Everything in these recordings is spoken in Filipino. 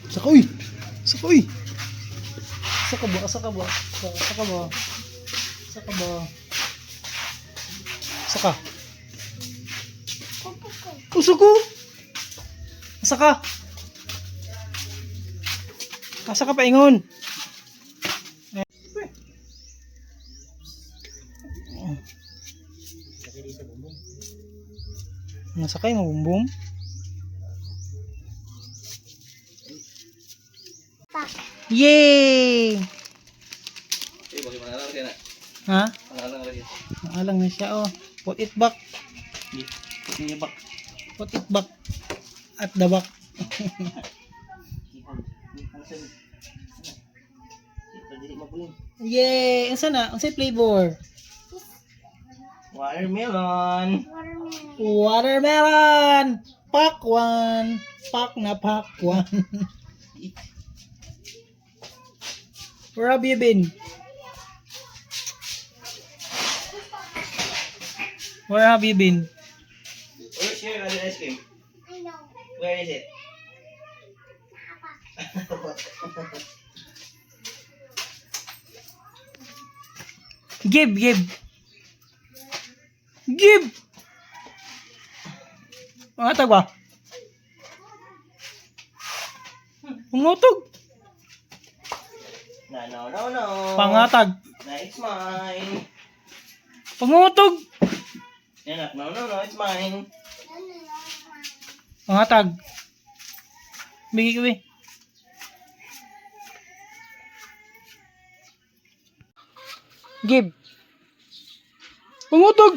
Saka uy. Saka uy. Saka ba? Saka ba? Saka ba? Saka ba? Saka. Usuko. Saka. Asa ka paingon? Nasakay mo bumbum? Yay! Ha? Alang na siya oh. Put it back. Put it back. At the back. Yay! Unsa na? Unsay flavor? Watermelon. Watermelon! Pakwan! Pak na pakwan. Where have you been? Where have you been? Where's your other ice cream? I know. Where is it? Give, give. Give! Pangatag ba? Pangutog. No. Pangatag. No, it's mine. Pangutog. No, it's mine. Pangatag. Bigi ko eh. Give. Pangutog.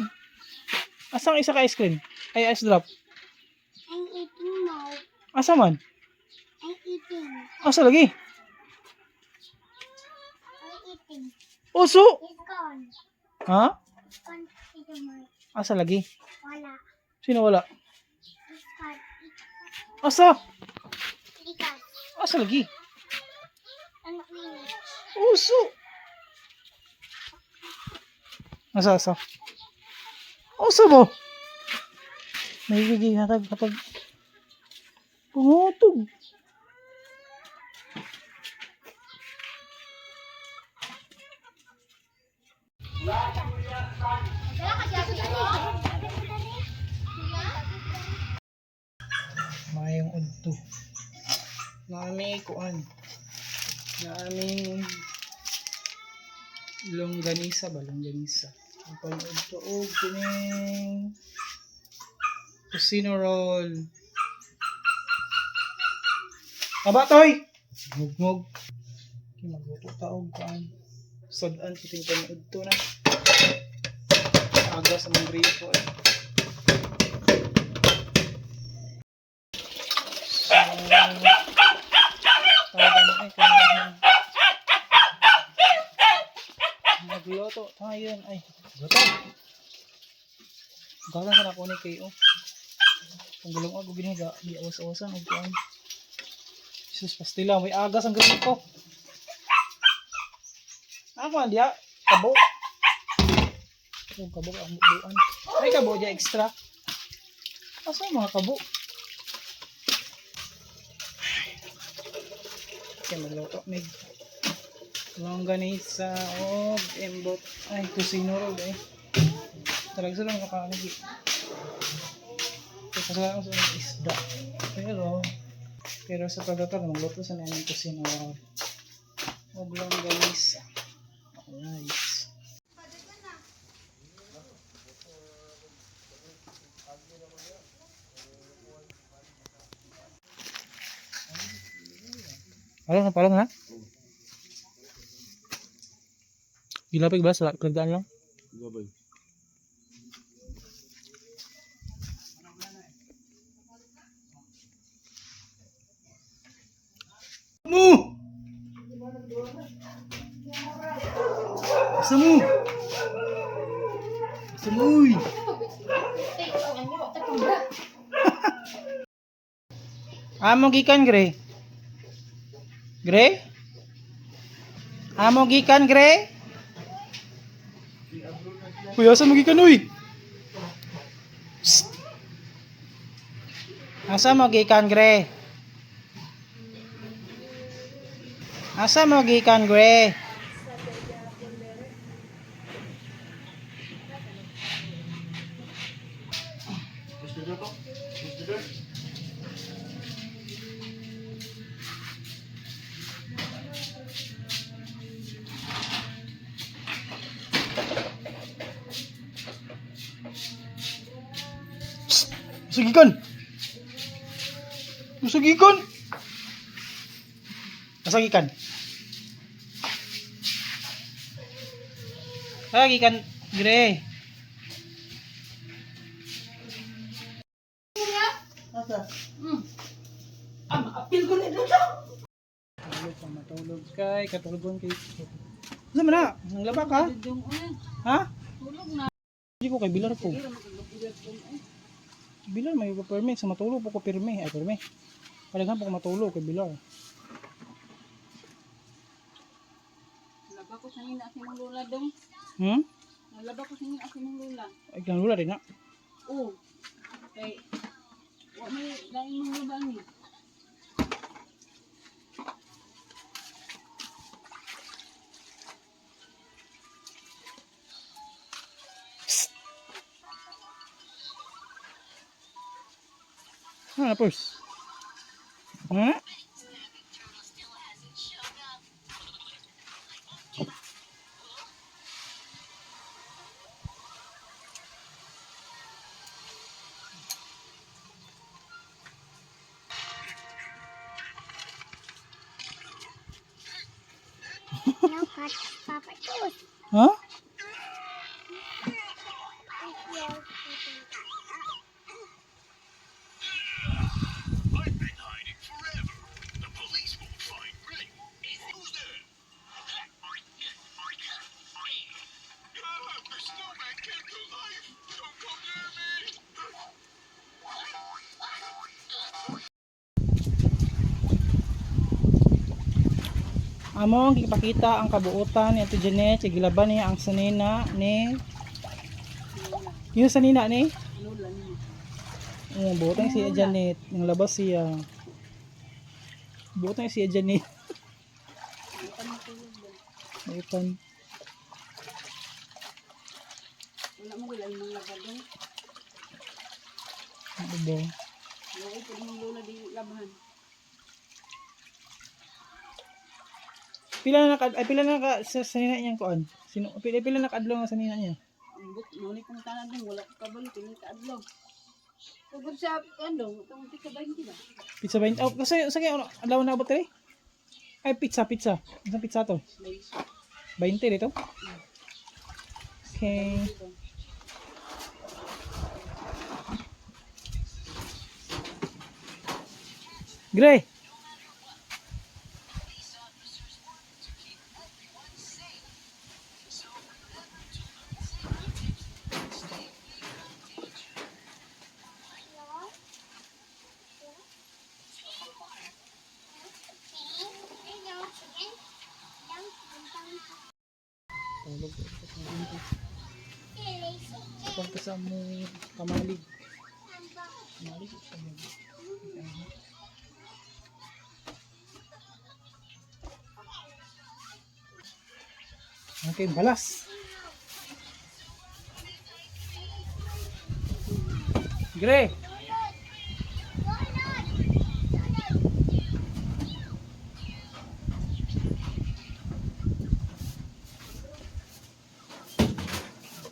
Asang isa ka ice cream? Ay, ice drop. I'm eating now. Asa man? I'm eating. Asa lagi? I'm eating. Uso. It's gone. Ha? It's gone. It's gone. Asa lagi? Wala. Sino wala? It's gone. Asa? It's gone. Asa lagi? Anak ini. Uso. Asa? Uso mo? May giging kapag pungutog. Mayong udto. Nami kuan. Nami longganisa ba? Longganisa. Ang pag-udto o kining Tocino roll. Aba toy. Mugmug. Kay magluto taog kuan. Sudan kiting pag-udto na. Aga sa mga gripo eh. Magluto tayo ay luto. Galang sa nakunik kayo. Kung gulong ako giniga, di awas-awasan og kuan. Jesus pastila, may agas ang gamit ko. Ako man diya, kabo. Kung kabo ang buuan. Ay kabo diya extra. Asa mga kabo? Kaya magluto mig longganisa o embot ay kusino roll eh. Talaga sila makakanagi. Kasalanan sa isda. Pero sa pagdatal magluto sa namin kusino roll. O longganisa. Nice. Palong na? Gilapig ba sa kagdaan lang? Gabay. Mu! Samu! Samuy! Amo gikan gre. Gre? Amo gikan gre? Kuya asa mo gikan uy? Psst. Asa mo gikan gre? Asa mo gikan, Gre? Gusto nyo po? Gusto nyo? Sugikan. Sugikan. Masagikan. Sagikan, Gre. Asa? Apil ko na dito. Matulog kay, katulog kay. Ano man na? Nanglaba ka? Ha? Hindi ko kay Bilar ko. Bilar may permit sa matulog po ko pirmi. Ay pirmi. Palaghan po ko matulog kay Bilar. Nalaba ko sa nina si mong lula dong. Nalaba ko sa nina si mong lula. Ay kang lula rin na. Oo. Kay, wa may laing mong lubang ni. Ha, pers. Ha? No, cut. Papa Tooth. Ha? Among gipakita ang kabuutan ni Ate Janet, gilaban niya ang sanina ni yung sanina ni Lula ni. buotang si Janet, yung labas siya. Buotang si Janet. Ayun. Wala mo gila yung laba dong. Ano ba? Wala po mong lula di labahan. Pila na ka sa sanina niyang kuan? Pila na kaadlaw nga sanina niya? Ang but, nuni kong tanan dong. Wala ko kabalo. Pinay ka adlaw. Tugod sa kandong. Itong tika 20 ba? Pizza 20. Oh, kasi ano, adlaw na abot rin? Ay, pizza. Isang pizza to. 20 dito. Okay. Gray. Tulog. Pagka sa mo kamalig. Kamalig. Okay, balas. Gre.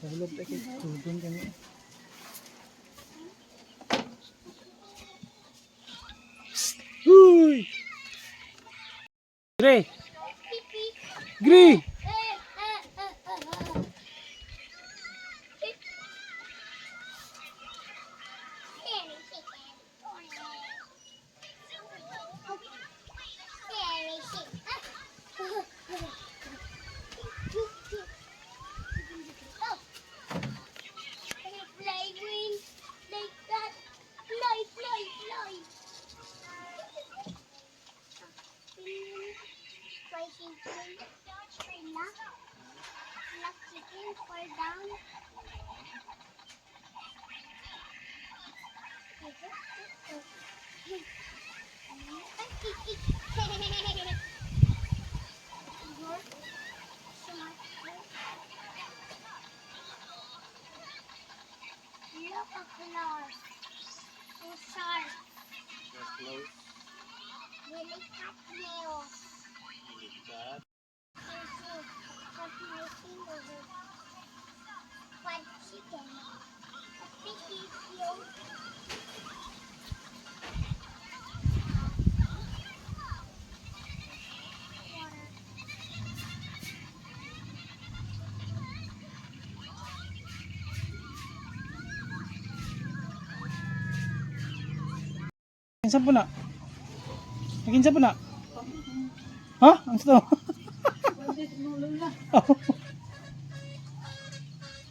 Tulog tayo. Tulog kami. Uy! Gre! Gre! shark. Really cut nails. Cut my finger with fried chicken. A picky heel. Kinsa po na? Kinsa po na? Ha? Ang ito?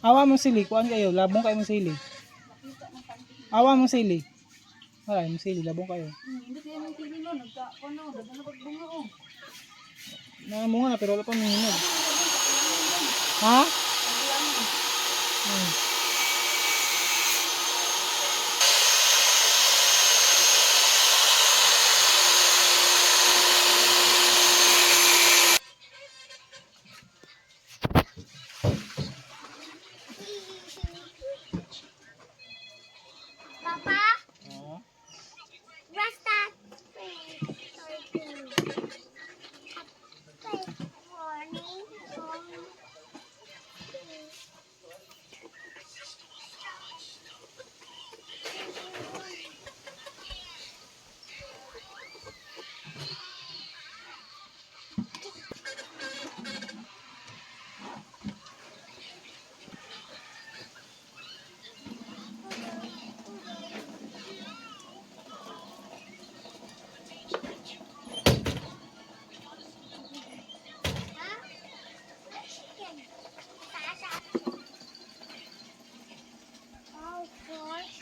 Awa mo sili, kuan kayo, labong kayo mo sili. Awa mo sili. Wala mo sili, labong kayo. Hindi kayo may kili no, nagka-kuan na, dagan na pagbunga oh. Naamunga na pero wala pa mihinog. Ha? Papa, what's that? Morning. Chicken. Oh, gosh.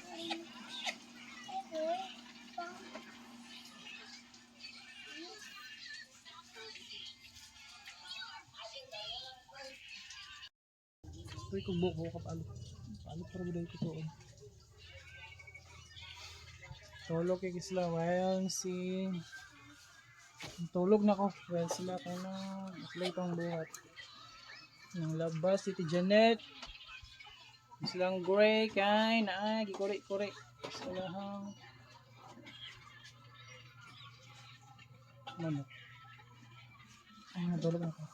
Uy, kung buko ka palo. Palo para mo dahil kutuon. Tulog kay Kisla, well, tulog na ko. Well, sila ko na maslay pang buhat. Yung labas, Titi Janet. Silang gray, kay na gikuri-kuri. Silahang manok. Ay, natulog na ko.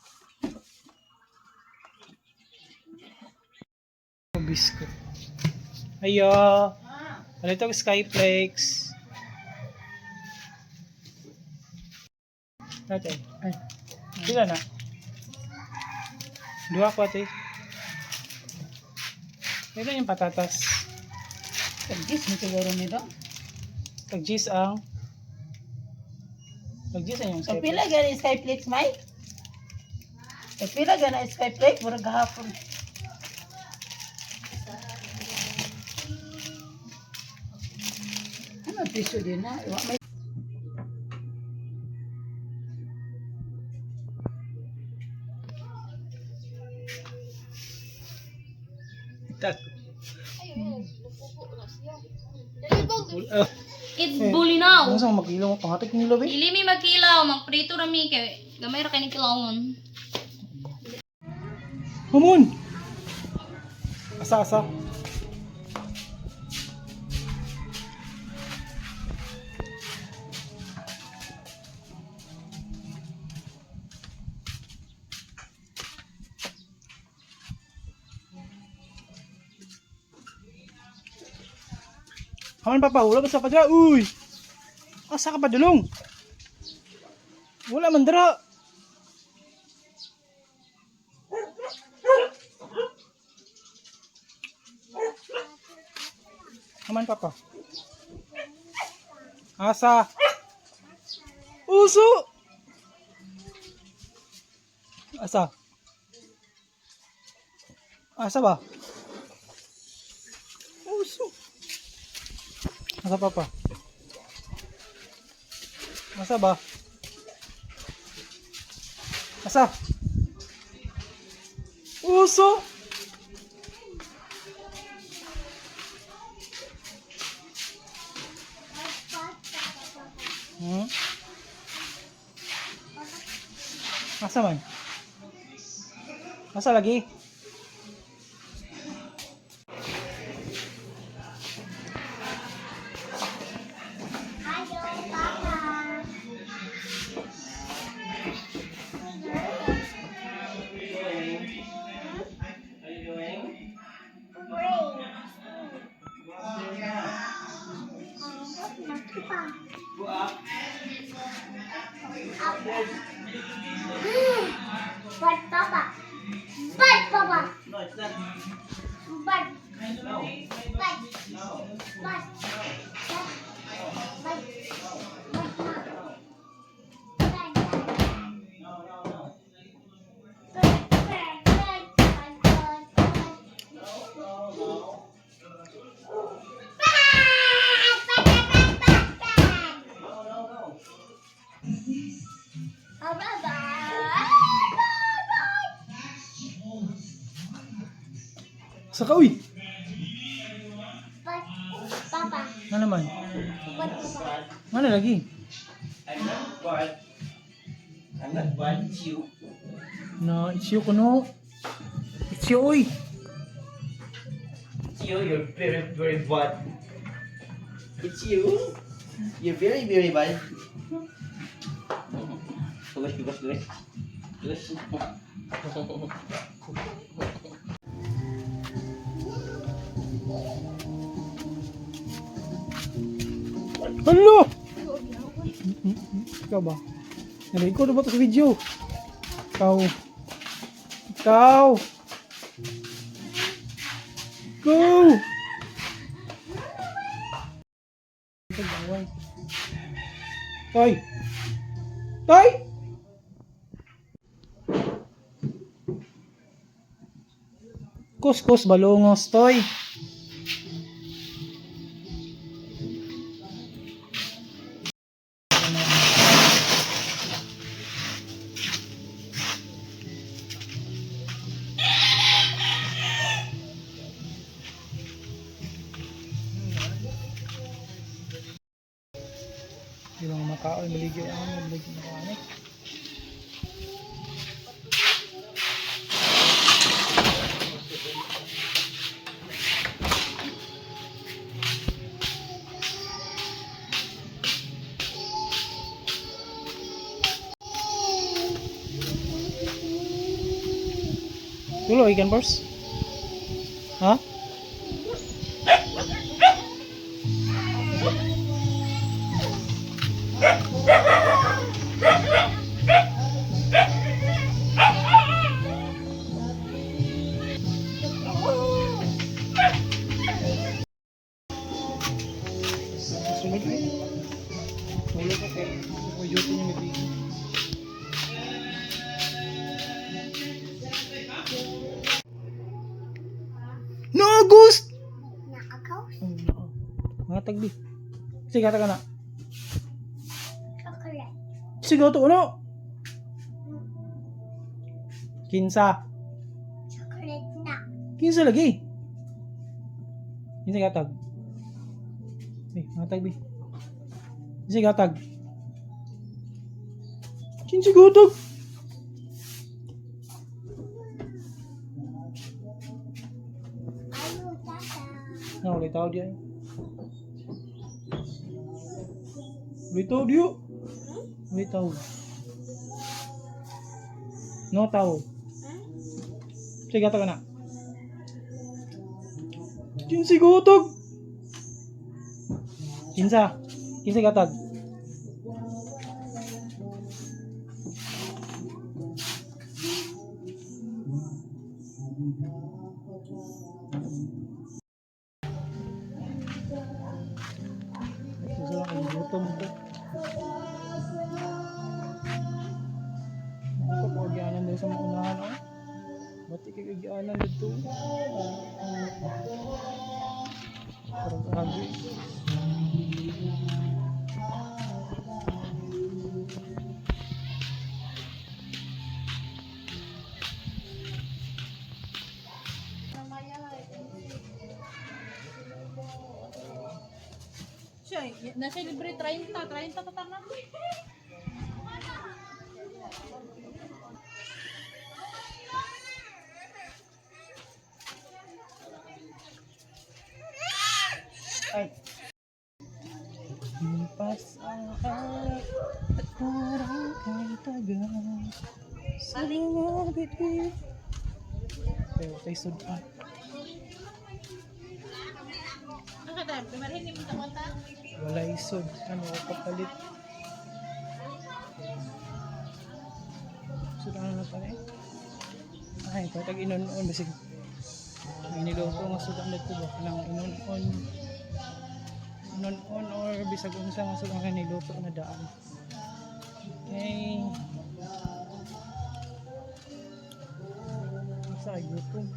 Biscuit. Ayo. Ano ito? Skyflakes. Ate. Ay. Sila na. Dua ko ate. Ito yung patatas. Tagis mo siguro nito. Tagjis ang yung Pila gani Skyflex, May? Pila gani Skyflex, murag gahapon. Ano piso din na? Iwa may Tak. It's bully now. Ano sa magilo mo pangatik ni Lobe? Dili mi magkilaw, magprito ra mi kay gamay ra kay ni kilawon. Humon. Asa. Haman papa, wala ba sa padra? Uy! Asa ka padulong? Wala man dra. Haman papa. Asa? Uso! Asa? Asa ba? Uso. Asa papa? Asa ba? Asa? Uso! Asa man? Asa lagi? But Papa. But Papa. No, it's not. But. No. But. No. But. But. Saka, uy! Papa. Ano naman? But Papa. Ano lagi? I'm not bad. I'm not bad. It's you. No, it's you kuno. It's you, uy! It's you. You're very, very bad. It's you. You're very, very bad. Guys. Hello! Ikaw ba? Narinig na ba ito sa video? Ikaw. Ikaw! Go! Toy! Toy! Kuskus balungos, Toy! Hindi lang makaon, maligay ako, maligay na ako. Tulo, ikan boss? Ha? Sunod eh. Tulo ko kaya. Pag-duty niya may bigay. No, ghost! Nakakaw. Mga tagbi. Sige, taka na. Chocolate. Sige, ito ano? Kinsa. Chocolate na. Kinsa lagi. Kinsa gatag. Mga tagbi. Kinsa gatag. Kinsa gatag. Ayaw, tata. Ulit tao dia. Ulit tao dia. Ulit tao. No tao. Sige gatag na. Kinsa gatag. Kinsa. Kinsa gatag. Gusto lang ang gutom ko. Ako po agyanan din sa mga unahan oh. Ba't ikagagyanan dito? Parang agi. Siya, nasa libre 30 tatar na. Ay. Lipas ang araw at parang kay tagal sa mga bituin. Pero tayo sud pa. Ang kadam, tumarin mo ta mata. Wala isod. Ano ko kapalit. Sudan na pala eh. Ay, patag inon-on basig. May niluto nga sudan dito ba? Nang inon-on. Inon-on or bisag unsa nga sudan nga niluto na daan. Okay. Sa YouTube.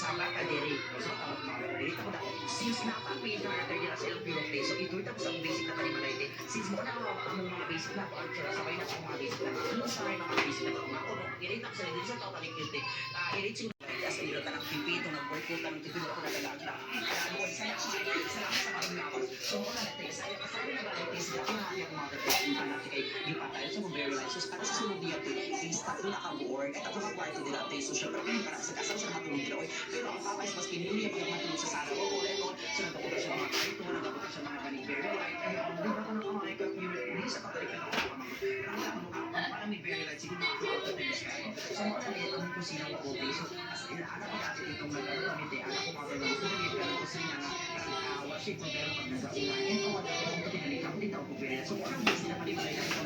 Sama ka diri. So tawag mga diri ta ko na. Since napapay na natin dira sa LPO play. So ito ita ko sa basic na panimalay. Since mo na ang mga basic na ko sa sabay na ang mga basic na. Ano sa mga basic na ko na ko diri ta sa diri sa tawo kalikite. Iritsi as ilo ta ng pipito ng porkuta ng titulo ko na dagagda. Ano sa mga lawas. So mo na natin sa na balik sa yung mga basic na kay di pa tayo sa very nice. So para sa sunod dito, install na ka board at ako na kwarto dila tayo. So syempre para sa kasama sa matulog dila. Pero ang papa is mas pinili ang mga matulog sa sala ko ulit ko. So nagpupunta siya mga kahito, nagpupunta siya mga galing very light. Ay, ang mga ko na kamay ka, hindi sa pagkalik na ako. Parang may very light, sige mga ako na tayo sa so mga nalit ang kusina ko okay. So as inaanak ko natin itong nagano kami tayo, anak ko mga ganun. So naging pero kusina nga, worship mo pero pag nagkakulain. Ito mga ganun ko tinalik ako dito ako very light. So parang gusto na palimalay na ito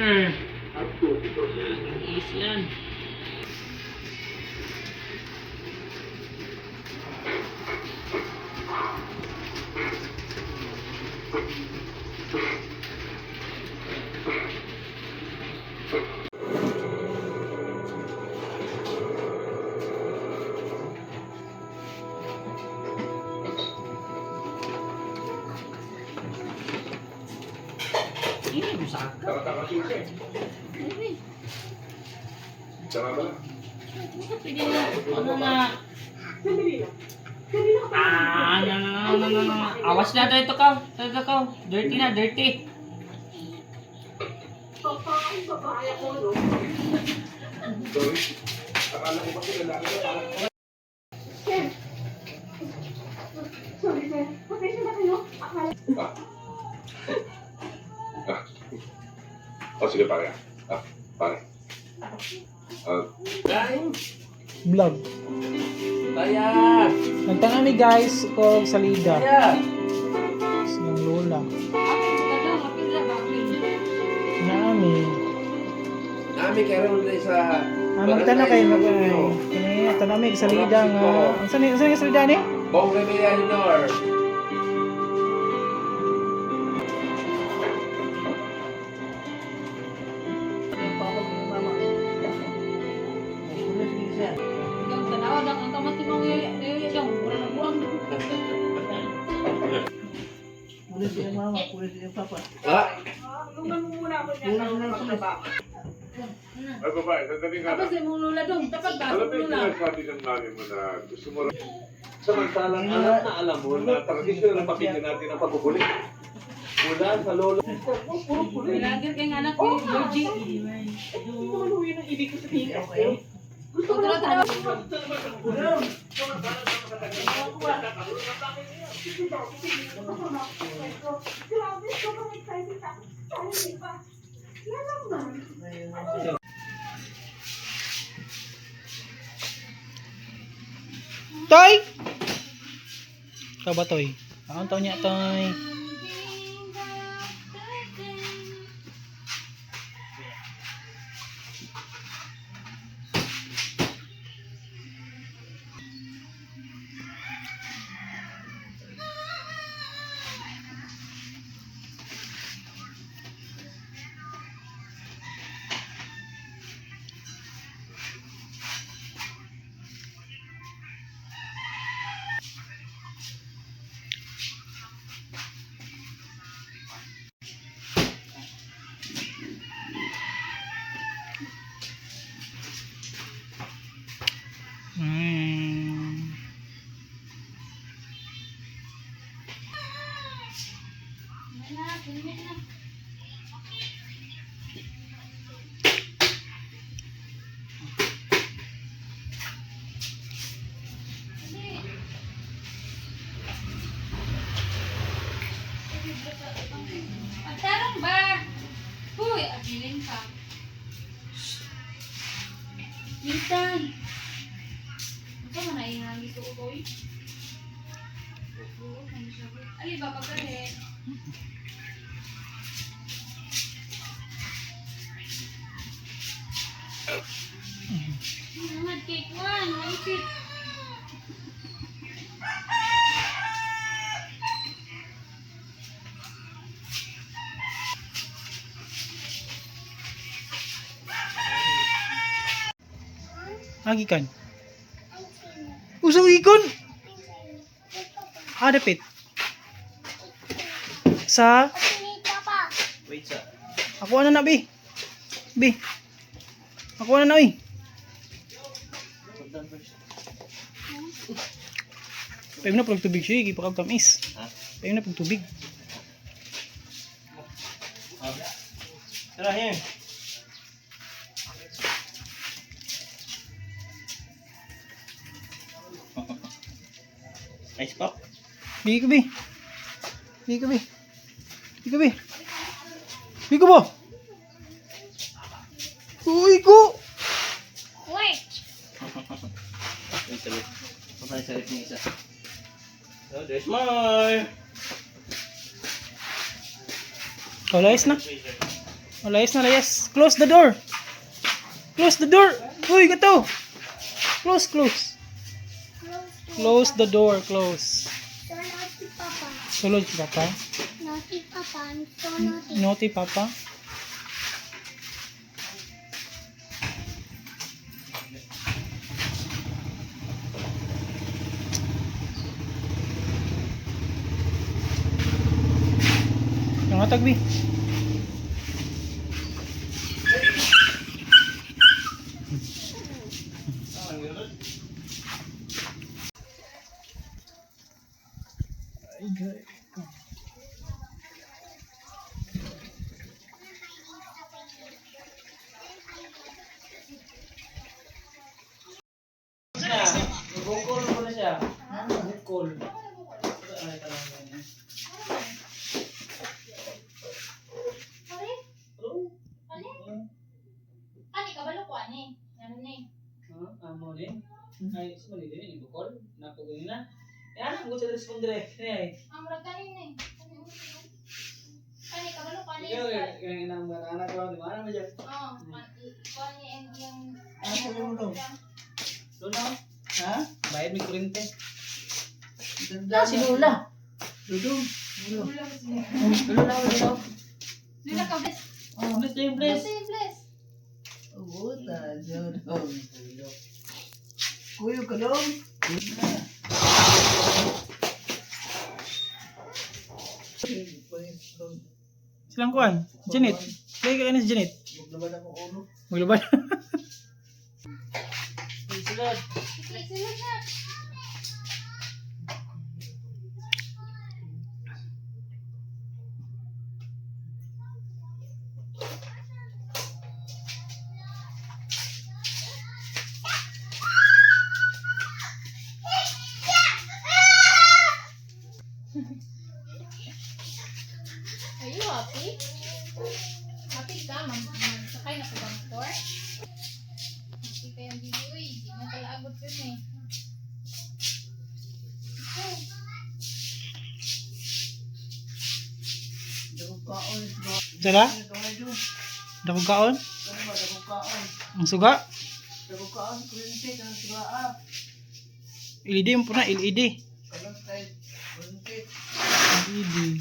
Easy yan. Ini bisa ka. Pwede na. Ano na? Awas na dito ka. Dito ka. Dirty na, dirty. Oh, sige pare. Pare. Vlog. Kaya. Nagtanami guys ko sa liga. Silang lola. Nami. Nami karon na sa Magtanong kayo kini tanami sa liga nga. Saan yung sa liga ni? Bong Revilla Hinor. Yung tanawa lang ang kamati mong yung mura na buwang. Pulis si mama, pulis si papa. Ay babae, sandali nga. Tapos yung lula dong, tapat ba? Alam mo yung Lula. sinasabi ng mami mo na gusto mo rin. Samantalang alam na alam mo na tradisyon ng pamilya natin ang pagbubuli. Mula sa lolo. Lagir kayong anak ni Georgie. Toy! Ikaw ba, Toy? Ang taon niya, Toy. Magtarong ba? Uy, abilin ka. Minsan. Ito man na yung gusto ko, boy. Ali ba pagkari? Naman cake one, maisip. Agikan. Usang ikon. Dapit. Sa Papa. ako na bi. Bi. Ako na oy. Pwede na pag tubig siya, ipakag tamis. Pwede na pag tubig. Tara, here. Ice pop. Bigi ko, bi. Bigi ko, bi. Bigi ko, bi. Bigi ko ba? Uy ko! Wait. Wait, salit. Salit ng isa. So, there's more. Kaulayas na. Oh, layas na, layas. Close the door. Close the door. Uy, gato. Close, close. Close the door, close. So naughty, Papa. Sulod si Papa. Naughty, Papa. I'm so naughty. Naughty Papa. Nangatag, Bi. Ay, God. Bukol ko na siya. Bukol. Ay, talaga niya. Ani, kabalo ko, ani. Ano ni? Amo din. Ay, sumali din. Bukol. Napagawin na. Yan, ang gusto na respondere. Ay, Ang murag kanin ni. Ani, kabalo ko, ani. ikaw, yung inang anak ko, di mana mo dyan? Oo, kuha niya yung... Ano sabi mo daw? Doon na. Ha? Bayad may kurente. Danda Si Lola. Dudong. Lula ko sila. Lola, Lola. Lula ka, bless. Oh, bless tayo, bless. Bless, bless. Buta, Dudong. Kuyo ka dong. Silang kuhan. Janet. Lagi ka na si Janet. Maglaban ako ulo. Maglubad. Sulod. Sila na. Are you happy? Happy ka? Magsakay na po bang for? Happy ka yung video eh. Di na pala abot yun eh. Oh, Dagog kaon. Sala? Kamay doon. Dakog kaon? Ano ba? Dagog kaon. Ang suga? Dagog kaon. Kuryente. Kanang sugaa. LED yung puna. LED. Kanang kahit kuryente. LED.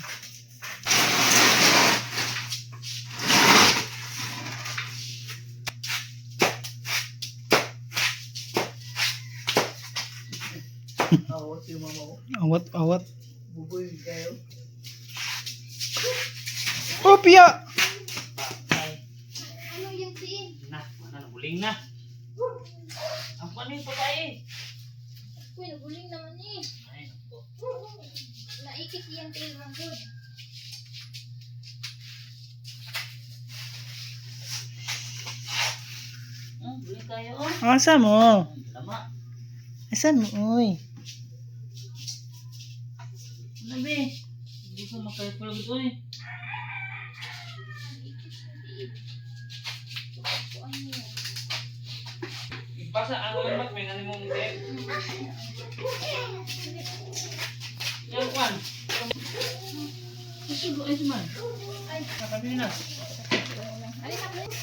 Awat yung mama ko. Awat, awat. Buboy kayo. Oh, piya! ano yung siin? Na, mana huling na. Ang ano yung babae? Uy, naguling naman eh. Ay, naku. Naikit yung tail ng good. Huling tayo. Asa mo? Tama. Asa mo, uy? Nabi. Hindi ko makayapal ito eh. Kuan niya. Ipasa, ano yung mag, may nanin mong din. Yan, Juan. Susugo ay suman. Nakabili na. Alin na, please.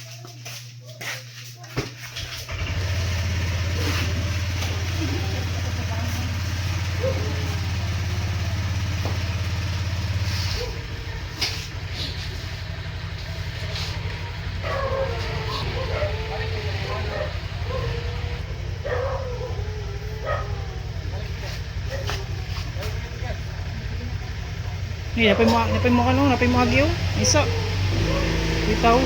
Ni, napay mo kalong, napay mo agyo. Isa. Bitaw.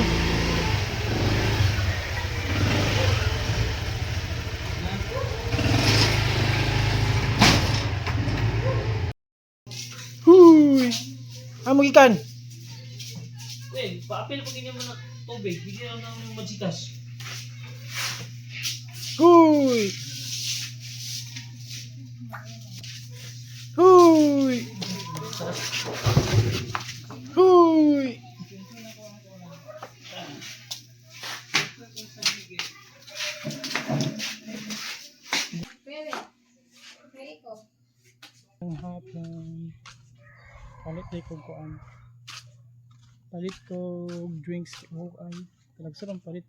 Huy! Amo gikan. Eh, paapil ko ganyan mo ng tubig. Bigyan lang ng majikas. Huy! Huy! Huy! Pwede. Pwede ko. Ang hapon. Palit di ko kuan. Palit ko drinks. Oh, ay. Talagsarang palit.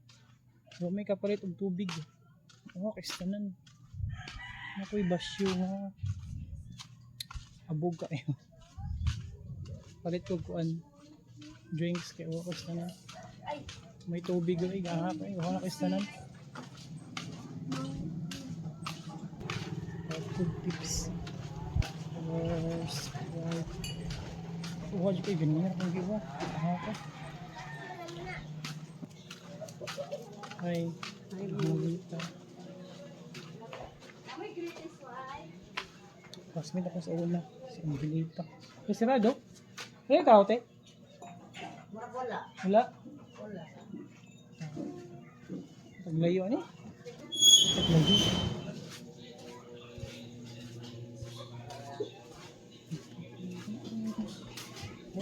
So, may kapalit og tubig. Oh, kistanan. Ako'y basyo nga. Abog kayo. Palit ko kuan drinks kay oh, kistanan. May tubig ay gahap ay. Oh, kistanan. Food tips. Sprite. Oh, aja kayo ganyan akong giwa. Ako. Ay, Angelita. Classmate ako sa una. Si Angelita. Ay, sirado? Ay, ikaw, te? Wala. Wala? Taglayo, ano eh? Taglayo.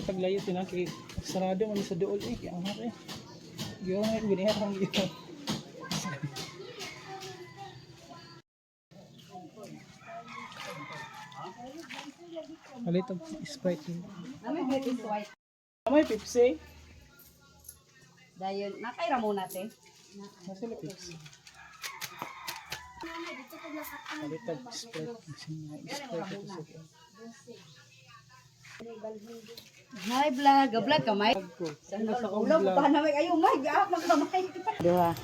Taglayo tinaki. Sarado man sa dool eh. Kaya nga eh. Giyaw nga binihar ang giyaw. Palit ang Sprite. Namin British white. May Pepsi. Dahil, nakaira muna natin. Nasa na Pepsi. Palit ang Sprite. Sprite ito sa kaya. Hi, vlog. Vlog ka, Mike. Ko. Saan sa ulo? Pa na, Mike. Ayun, Mike. Gaap ng kamay. Diba?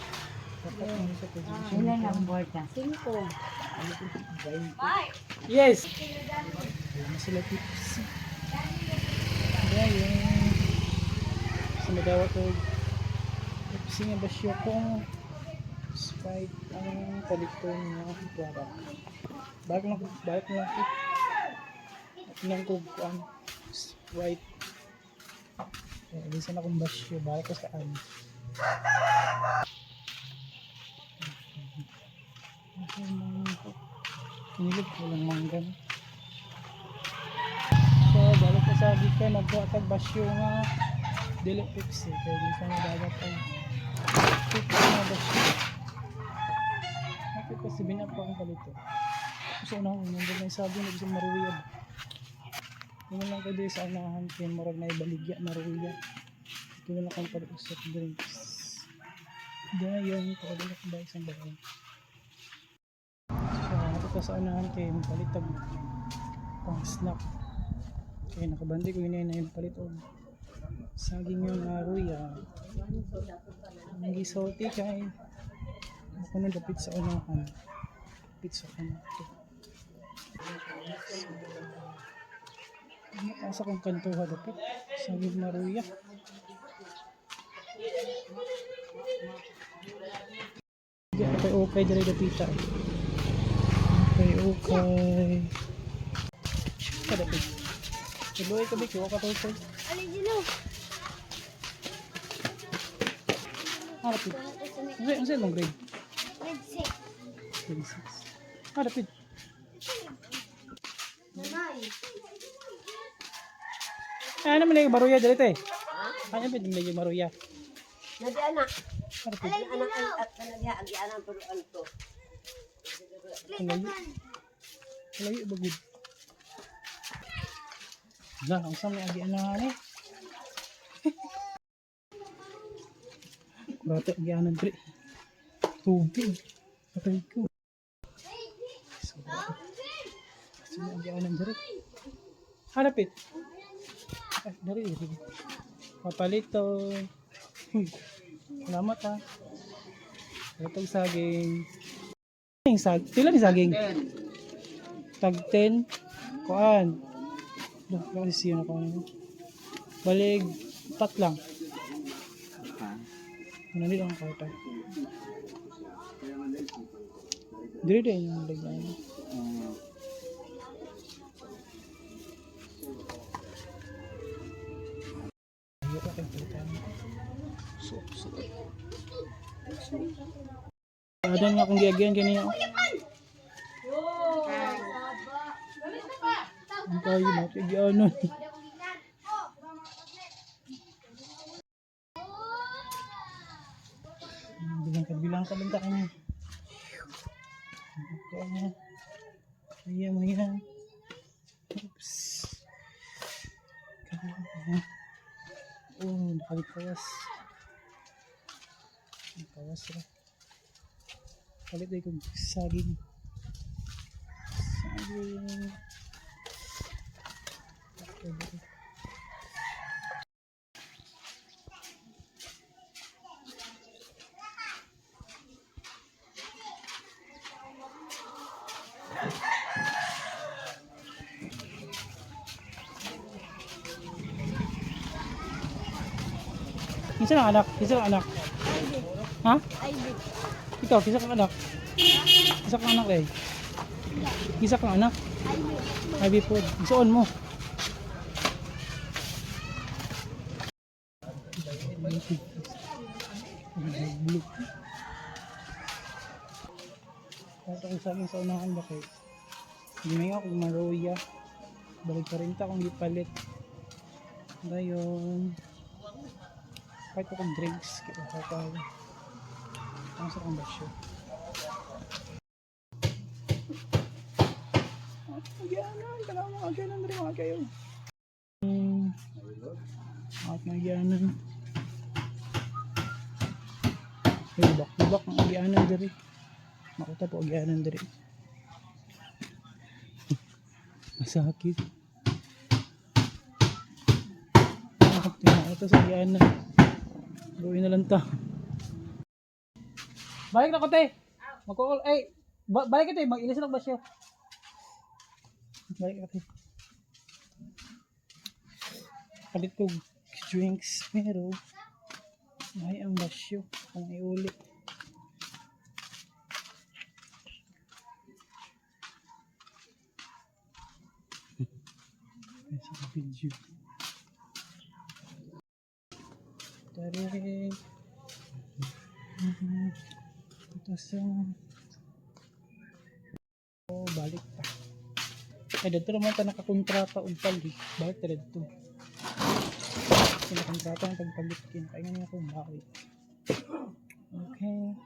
Ilan ang board ka? 5. Mike! Yes! Ayan sila Pepsi. Ayan. Sa magawa ko Pepsi nga basyo kong Sprite ang palito niya product. Balik lang ko. Tingnan ko ang Sprite. Alisan akong basyo. Balik ko saan. Kinilig ko lang manggan. So, balik ko sa gikan. Nagbuhatag basyo nga dili Pepsi. Kaya di sa nadagat ang Pepsi nga basyo. Ako kasi binapa ang palito. Kasi unang nandun na sabi na gusto maruwiyad. Yung lang ko din sa unahan kaya marag na ibaligya maruwiyad. Ito lang kang pag-usap drinks. Diyan yung pagdala ko ba isang bahay. So ako pa sa unahan kaya palitag pang snack. Kaya nakabandi ko yun na yung palit o saging yung maruya. Ang gisalty kaya ako nung dapit sa unahan. Dapit sa unahan. Mataas akong kantuha dapit. Saging maruya. Okay dali dapita. Okay. Kada pig. Tuloy ka big, ka to. Alin dilo? Harap pig. Ano sa long grade? Grade 6. Grade 6. Harap pig. Nanay. Ano man yung maruya dali te? Ano pig yung maruya? Nadi anak. Harap pig. Anak at kanagya ang anak pero anto. Layo bagud. Lah, ang sama agi ana ni. Bata agi ana dre. Tubig. Patay ko. Sama agi ana dre. Harapit. Dari. Papalito. Salamat ha. Ito saging. Pila ni saging? Tag 10. Kuan. Duh, kasi siya na ko. Balig 4 lang. Ano din ang kwarta? Dili din yung lagyan. Ayok ka kang kwarta. So. Adan nga akong giagyan kanina. Ang kayo na, tigyanon. Bilang ka lang kanya. Ayan mo yan. Oops. Oh, nakalipawas. Nakawas ra. Palit ay kong saging. Saging. Okay. Isa lang anak, isa lang anak. Ha? Ikaw, isa kang anak. Isa kang anak eh. Isa kang anak. Ivy food. Isuon mo. Kahit ako sa akin sa unahan ba kayo? Hindi may nga kung maroya. Balik pa rin ta kung di palit. Ngayon. Kahit akong drinks. Kaya ako. Ang sa kong basyo. Nagyanan. Kailangan mga aganan rin mga kayo. At nagyanan. Ibak ang aganan diri. Makuta po aganan diri. Masakit. Ito sa aganan. Gawin na lang ta. Balik na ko te. Magkukul. Ay, balik ka te. Mag-ilis lang ba siya? Balik ka te. Palit ko drinks. Pero may ang basyo. Kung iuli. Ay, sa video. Tarik. Ito sa balik pa. Ay dito naman ta nakakontrata og palit. Balik ta dito. Nakakontrata ng pagpalit kaya nga akong balik. Okay.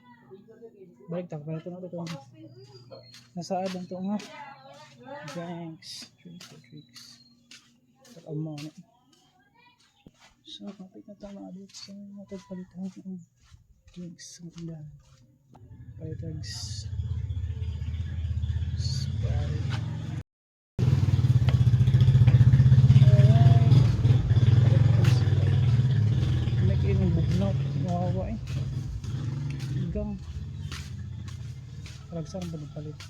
Balik ta para ito na ito. Nasaad lang ito nga. Thanks. Tricks. Ito mo na. So, kapit na tama dito sa matagpalitan ng drinks sa ulan. Palitags. Sprite. Alright. Nag-in yung bugnot. Nawawa eh. Hanggang. Paragsan ba nagpalit?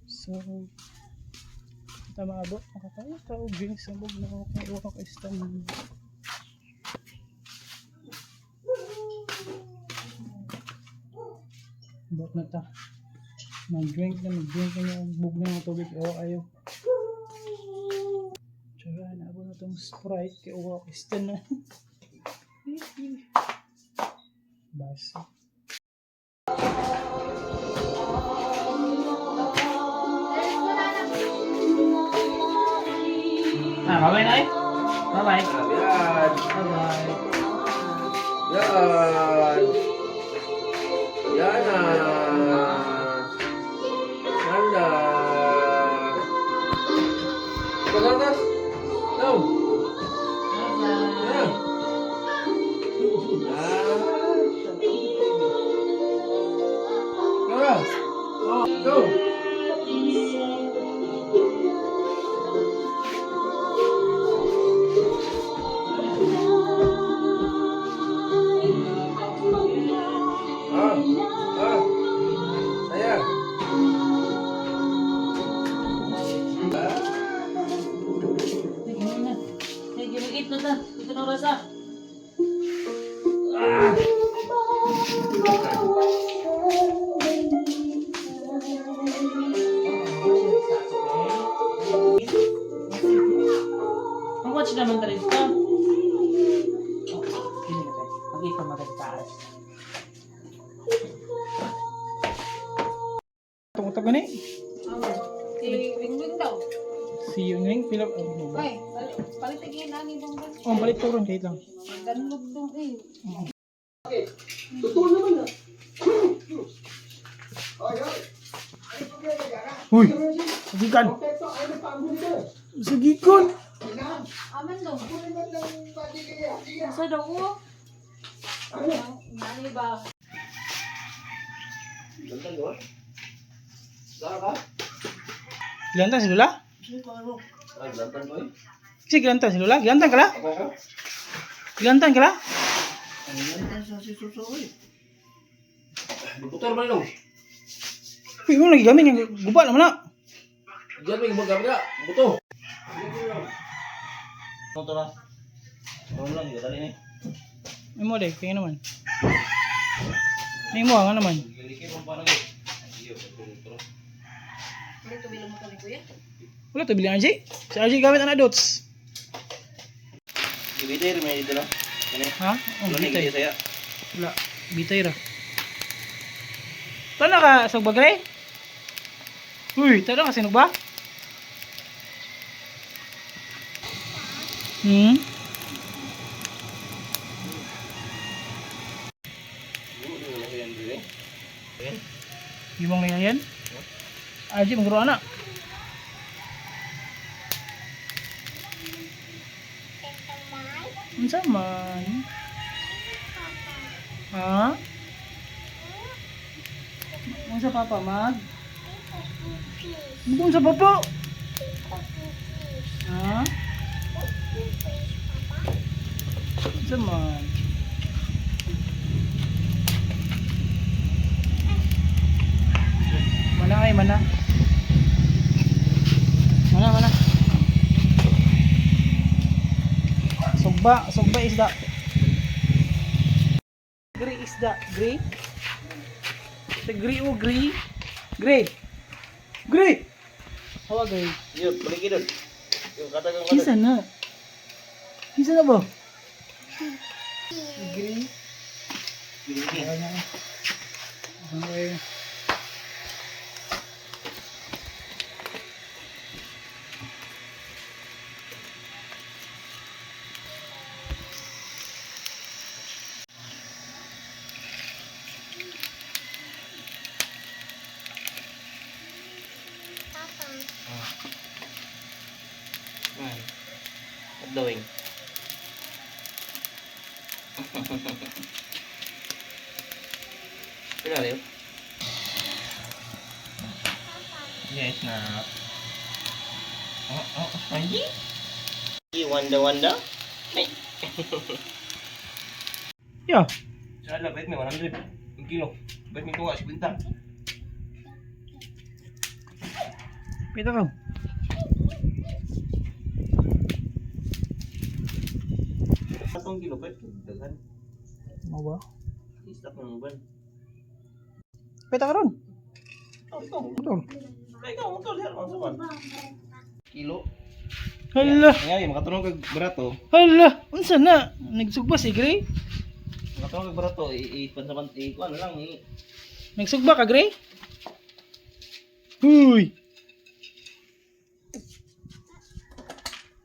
So, tama abot, makakaya ka o drinks ang bug na okay, iwa ka stand. Abot na ta. Mag-drink na yung bug na ng tubig, iwa kayo. Tsara, naabot na itong Sprite, kaya iwa ka stand na. Basi. Bye-bye na eh. Bye-bye. Yan. Bye-bye. Yan. Yan na. Yan na. Pagkakas. No. Yan. Yan. Go. Saya. Gimik na ta. Ito na oras ah. Ang watch naman tayo ito. Pag-ito magagtaas. Tungtog gani? Si Wingwing daw. Si Yungwing, pilap. Ay, palit again na ni Bonggan. Oh, balik ko ron, kahit lang. Ganlog dong eh. Uy! Sagikan! Sagikan! Aman daw. Masa daw ko? Nani ba? Ganda yun. Gara ka? Gilantan si Lula? Ay, ganda ko eh. Si gilantan si Lula? Gilantan ka la? Ako ko? Gilantan ka la? Ang ganda sa si Suso eh. Butor ba nilo? Uy, mo lagi gamit yung guba naman na. Diyan may gumagabit ka. Buto. Buto na. Ano lang, hindi tali eh. Ay mo deh, kaya naman. Ay mo, nga naman. Lilikit mo pa na eh. Iyo, buto. Dito bilang mo kami kuya. Wala to bilang RJ. Si RJ gamit anak dots. Gibiter, may dito lang. Ha? Oh, Wala bitay. na saya. Wala, bitay ra. Tana ka sa bagay? Uy, tana ka sinog ba? Gimong na yan? RJ, magro anak. Unsa man? Ha? Unsa papa mag? Unsa papa? Ha? Unsa man? Mana ay mana? Mana? Sugba isda. Gray isda, gray. The gray o gray. Gray. Hawa gray. Iyo, balik doon. Yung katagang Kisa na. Kisa na ba? Gray. Okay. Dawing. Pila rin? Yes na. Hindi? Wanda? Ay. Yeah. Sana bet may 100. Ang kilo. Bet may tuwa 50. Pita ka. Patong kilo bet. Dagan. Mau ba? Istak ng ban. Pita ka ron. Oh, ikaw. Betul. Ikaw, motor diyan ang saban. Kilo. Hala. Ngayon, makatulong kag barato. Hala. Unsa na? Nagsugba si Gray? Makatulong kag barato, i-pansaman, i-kuan na lang, Nagsugba ka, Gray? Huy.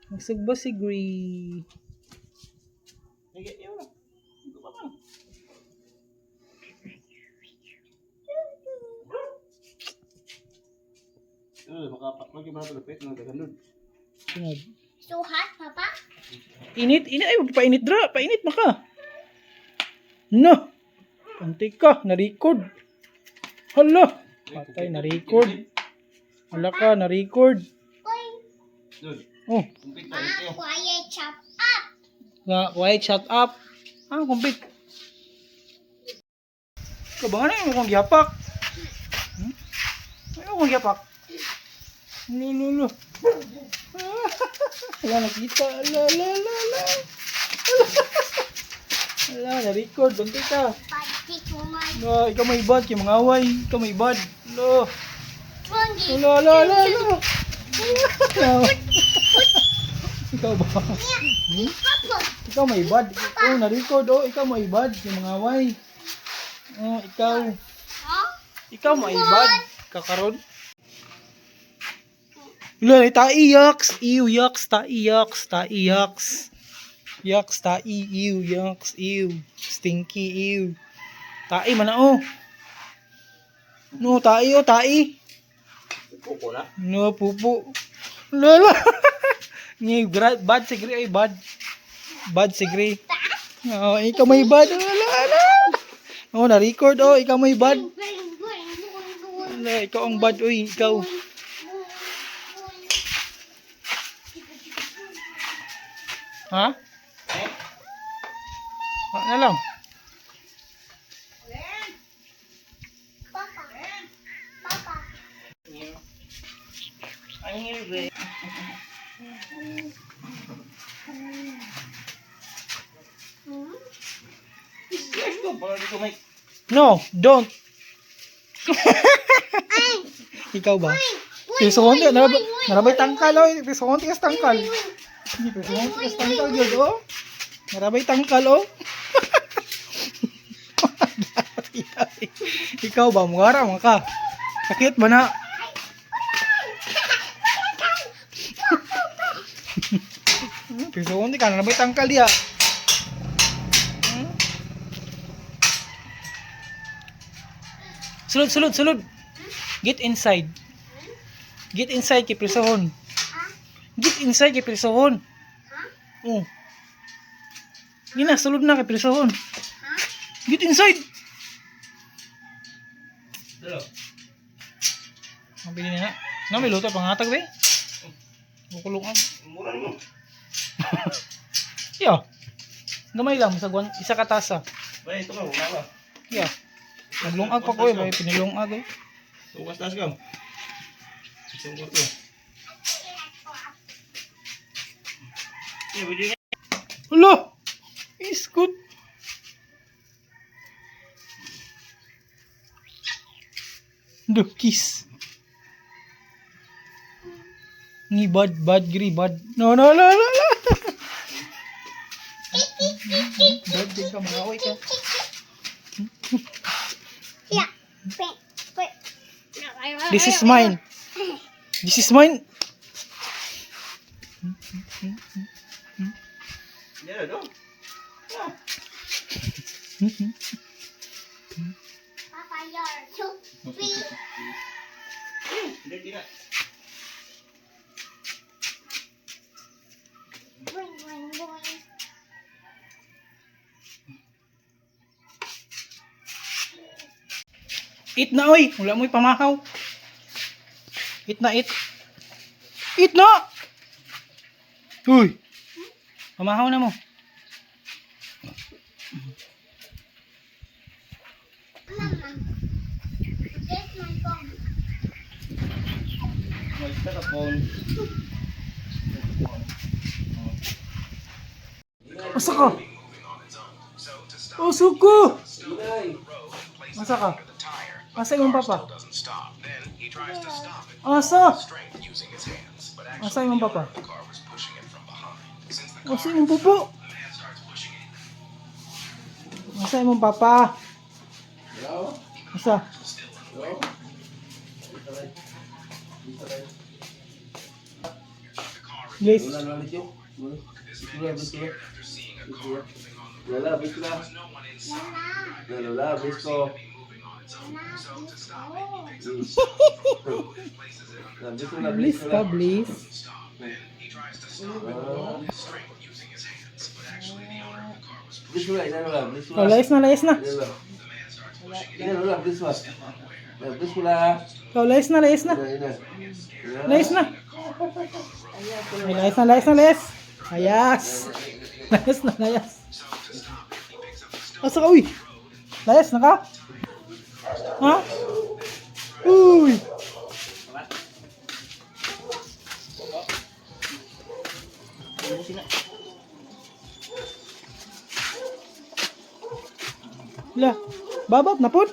Nagsugba si Gray. Sige, yun na. Ito pa man. Makapaklagi barato lapit, nagkagalod. Tingad. Suhat, Papa? Init. Ay, painit dra. Painit maka. No. Pantik ka. Na-record. Hala. Patay, na-record. Hala ka, na-record. Doon, Oh. kumpit na ito. Quiet, chop up. Quiet, shut up. Kumpit. Kabangan na yung kong giyapak. Ano kong giyapak? Lulu. Wala nakita. Ala. Ala, na-record. Bantay ka. Pati kumain. No, ikaw may ibad. Kaya mangaway. Ikaw may ibad. Lo. Twenty. Ala. Ikaw ba? Papa. Ikaw may ibad. Oh, na-record. Oh, ikaw may ibad. Kaya mangaway. Oh, ikaw. Huh? Ikaw may ibad. Kakaroon. Wala, tai yaks. Ew, yaks. Tai yaks. Yaks, tai. Ew, yaks. Ew. Stinky, ew. Tai man na, oh. No, tai, oh, tai. Pupo na. No, pupo. Lala. Bad si Gray, ay bad. Bad si Gray. Oh, ikaw may bad. Ala. Oh, na-record oh, ikaw may bad. Ala, ikaw ang bad oy, ikaw. Ha? Na lang. Papa. Papa. No, don't. Ikaw ba? Pisonti, narabay tangkal oh. Pisonti kas tangkal. Pisonti kas tangkal yun oh. Narabay tangkal oh. Ikaw ba? Mungara mo ka. Sakit ba na? Pisonti ka, narabay tangkal diya. Sulod. Get inside. Get inside kay prisahon. Get inside kay prisahon. Oh. Gina, sulod na kay prisahon. Get inside. Dalo. Ang pili na. Na may luto pangatag be. Bukulong ang. Mura mo. Yo. Gamay lang sa isa ka tasa. Ba, ito ka, wala ba? Yeah. Naglungag pa ko eh, may pinilungag eh. Tukas taas ka. Isang kurto. Pwede nga. Hala! Iskot! Duh, kiss. Ni bad gri, bad. No. Bad din ka, mga ka. Yeah. This is mine. This is mine. Yan na, Papa, you're so sweet. Hindi na. Boing, boing, boing. Eat na oy, wala mo'y pamahaw. Eat na, eat. Eat na! Uy! Pamahaw na mo. Mama, this my phone. May telephone. Asa ka? Asa ka? Asa ka? Asa imong papa? Asa? Asa imong papa? Asa imong pupo? Asa imong papa? Asa? Please. Lala, bis ko na. Lala, bis ko. Please ka, please. Bis ko na, inano lang. Bis ko Oh, layas na. Inano lang, bis ko. Bis ko na. Oh, layas na. Layas na. Ay, layas. Layas. Asa ka, uy? Layas na ka? Ha? Uy! Wala, babab na po.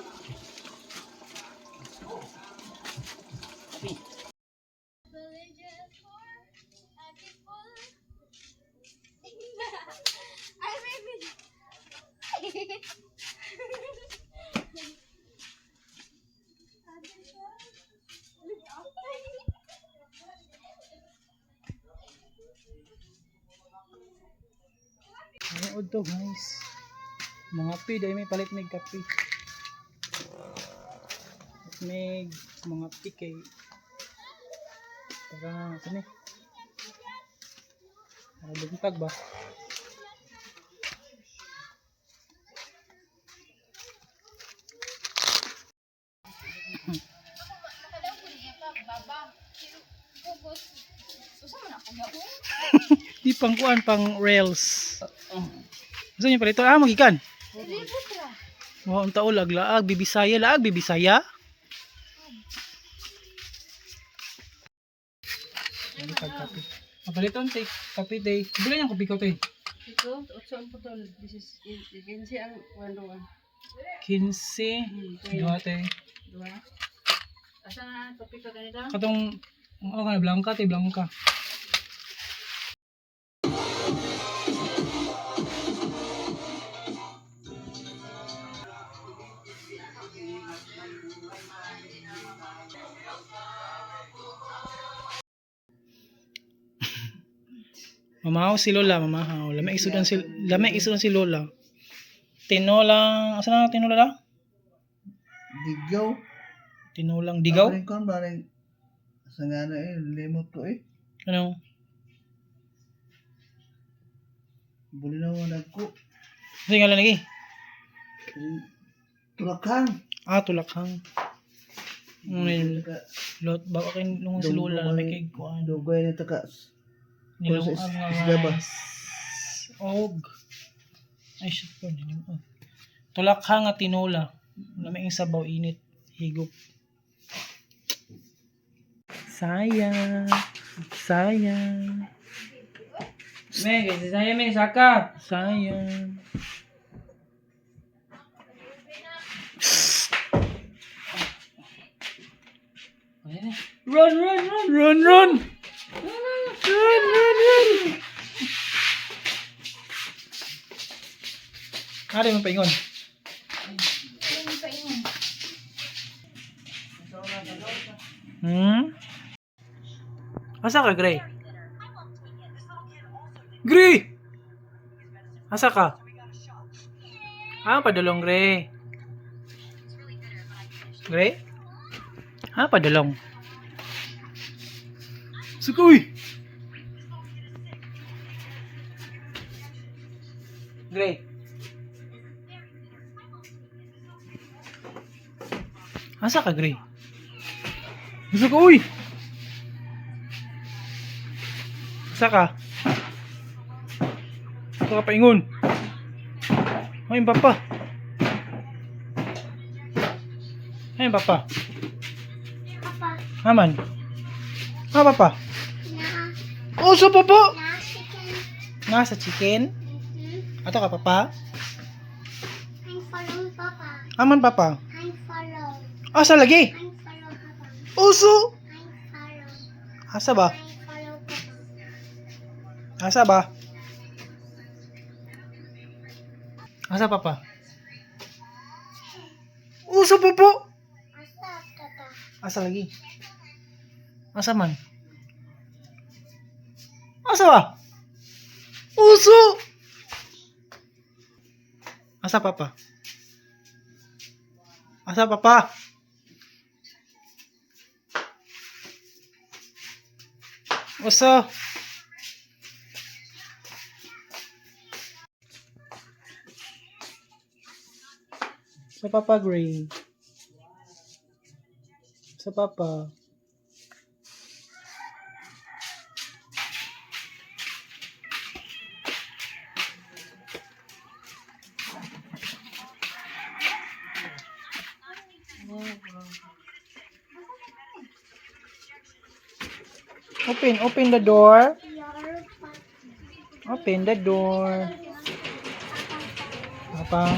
Ano to guys? Mga pi dahil may palit may kape. May mga pi kay para kani. Buntag ba? Nakadaw ko niya ka, baba. Focus. Usa man ako gawa. Di pang kuan pang rails. Gusto niyo pala ito? Ah, magikan. Dili putra. Wow, ang taol laag bibisaya laag bibisaya. Kape. Mapaliton tay kape day. Bila niyang kopi ko tay. Ito, 8 ang putol. This is 15 ang 1 15 dua tay. Dua. Asa na topic ka ganito? Katong kana blanca tay blanca. Mamahaw si Lola, mamahaw. Lamay isudan si Lola. Tinolang, asa na tinola la? Digaw. Tinolang digaw? Paring kon paring sa nga na limot ko Ano? Buli na mo nagko. Ano yung ngalan lagi? Tulakan. Ah, tulakhang. Lot, baka kayo nung si Lola, lamay kay kuan. Dugay na takas. Nilong Is- ang isda ba? Og. Ay, shit po. Tulakhang at tinola. Lamay yung sabaw, init. Higop. Sayang. Sayang. Men, kasi saya men, saka. Sayang. Run, run, run. Run, run! Run, run, run! Ari mo paingon. Ayun pa yun. Asa ka, Gray? Gray! Asa ka? Ah, padulong, Gray. Gray? Ah, padulong. Sukoy! Gray. Asa ka, Gray? Sukoy! Asa ka? Asa ka paingon? Ay, papa. Ay, papa. Papa, Aman. Ah, papa. na, Oh, so papa. na chicken. Nasa chicken. Ato ka, papa. I'm follow Papa. Aman, papa. I'm follow. Asa lagi? I'm follow Papa. Uso. I'm follow. Asa ba? I'm follow Papa. Asa ba? Asa, papa? Uso, papa. Asa Tata. Asa lagi? Asa man? Asa ba? Uso! Asa papa? Asa papa? Uso! Sa papa Gray. Sa papa. Open the door. Your Papa. Open the door. Papa.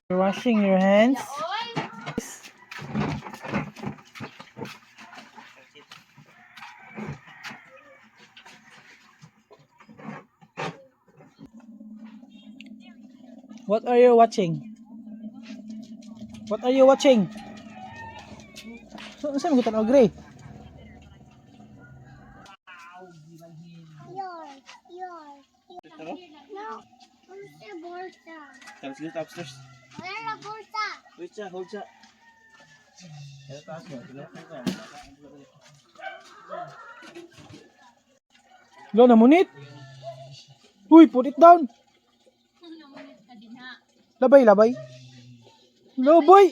You're washing your hands. What are you watching? What are you watching? So, saan mo kita Gray? Yours. Sa bulsa. Tapos dito upstairs. Wala na bulsa. Wait siya, hold siya. Kaya taas mo, tinatay ka. Lo, namunit. Uy, put it down. Namunit ka din ha. Labay, labay. Lo, boy.